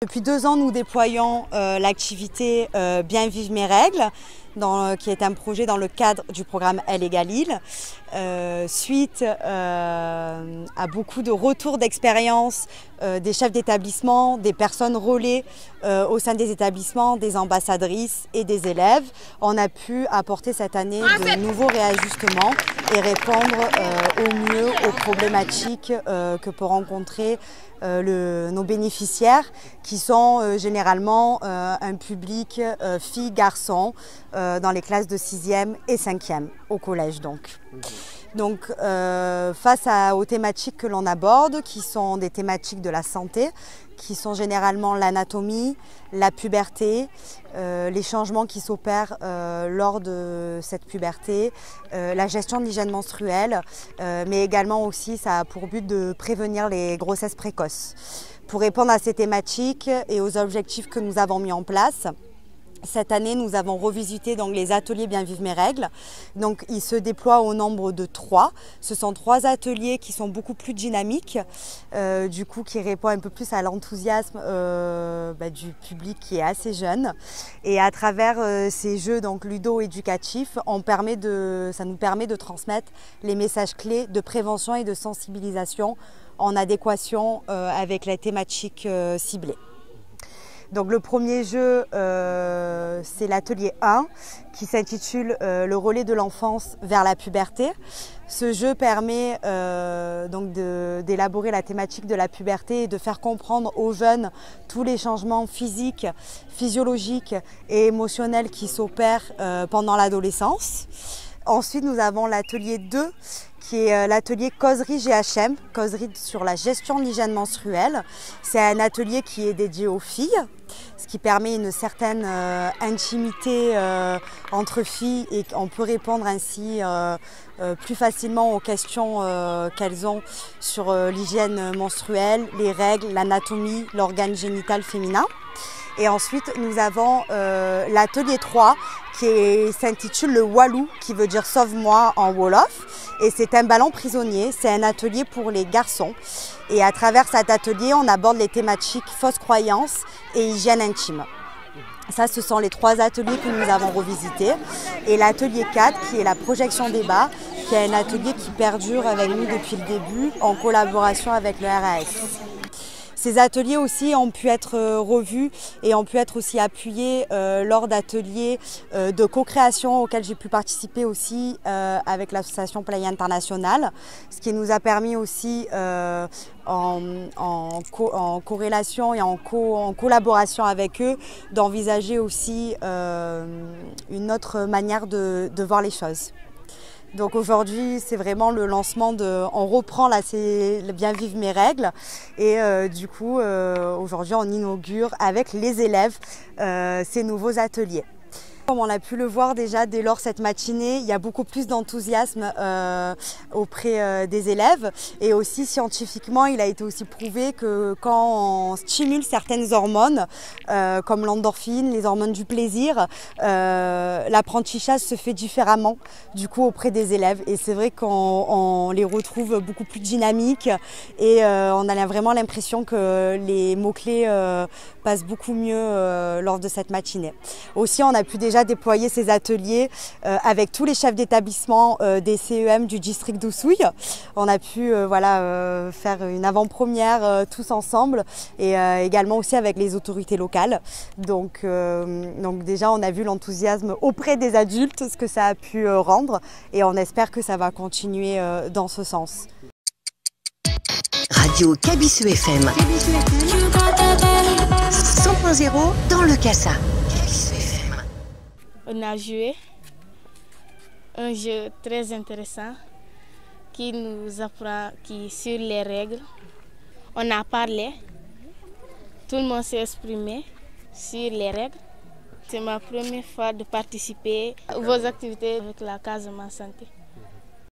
Depuis 2 ans, nous déployons l'activité Bien vivre mes règles, qui est un projet dans le cadre du programme Elle égale IL. Suite à beaucoup de retours d'expérience des chefs d'établissement, des personnes relais au sein des établissements, des ambassadrices et des élèves, on a pu apporter cette année de nouveaux réajustements et répondre au mieux aux problématiques que peut rencontrer nos bénéficiaires qui sont généralement un public filles, garçons dans les classes de 6e et 5e au collège donc. Donc face aux thématiques que l'on aborde, qui sont des thématiques de la santé, qui sont généralement l'anatomie, la puberté, les changements qui s'opèrent lors de cette puberté, la gestion de l'hygiène menstruelle, mais également aussi ça a pour but de prévenir les grossesses précoces. Pour répondre à ces thématiques et aux objectifs que nous avons mis en place, cette année, nous avons revisité donc, les ateliers Bien vivre mes règles. Donc, ils se déploient au nombre de 3. Ce sont 3 ateliers qui sont beaucoup plus dynamiques, du coup, qui répondent un peu plus à l'enthousiasme du public qui est assez jeune. Et à travers ces jeux donc ludo-éducatifs, ça nous permet de transmettre les messages clés de prévention et de sensibilisation en adéquation avec la thématique ciblée. Donc le premier jeu, c'est l'atelier 1 qui s'intitule Le relais de l'enfance vers la puberté. Ce jeu permet donc d'élaborer la thématique de la puberté et de faire comprendre aux jeunes tous les changements physiques, physiologiques et émotionnels qui s'opèrent pendant l'adolescence. Ensuite, nous avons l'atelier 2 qui est l'atelier causerie GHM, causerie sur la gestion de l'hygiène menstruelle. C'est un atelier qui est dédié aux filles, ce qui permet une certaine intimité entre filles et on peut répondre ainsi plus facilement aux questions qu'elles ont sur l'hygiène menstruelle, les règles, l'anatomie, l'organe génital féminin. Et ensuite, nous avons l'atelier 3 qui s'intitule le Walou, qui veut dire sauve-moi en Wolof. Et c'est un ballon prisonnier, c'est un atelier pour les garçons. Et à travers cet atelier, on aborde les thématiques fausses croyances et hygiène intime. Ça, ce sont les 3 ateliers que nous avons revisités. Et l'atelier 4, qui est la projection débat, qui est un atelier qui perdure avec nous depuis le début, en collaboration avec le RAS. Ces ateliers aussi ont pu être revus et ont pu être aussi appuyés lors d'ateliers de co-création auxquels j'ai pu participer aussi avec l'association Playa International, ce qui nous a permis aussi en corrélation et en collaboration avec eux d'envisager aussi une autre manière de voir les choses. Donc aujourd'hui, c'est vraiment le lancement on reprend là, c'est Bien vivre mes règles et du coup, aujourd'hui, on inaugure avec les élèves ces nouveaux ateliers. Comme on a pu le voir déjà dès lors cette matinée, il y a beaucoup plus d'enthousiasme auprès des élèves et aussi scientifiquement il a été aussi prouvé que quand on stimule certaines hormones comme l'endorphine, les hormones du plaisir, l'apprentissage se fait différemment du coup auprès des élèves et c'est vrai qu'on les retrouve beaucoup plus dynamiques et on a vraiment l'impression que les mots-clés passent beaucoup mieux lors de cette matinée. Aussi on a pu déjà déployer ces ateliers avec tous les chefs d'établissement des CEM du district d'Oussouye. On a pu faire une avant-première tous ensemble et également aussi avec les autorités locales. Donc déjà on a vu l'enthousiasme auprès des adultes, ce que ça a pu rendre et on espère que ça va continuer dans ce sens. Radio Kabisu FM 100.0 dans le Cassa. On a joué un jeu très intéressant qui nous apprend sur les règles. On a parlé, tout le monde s'est exprimé sur les règles. C'est ma première fois de participer aux activités avec la Casamance Santé.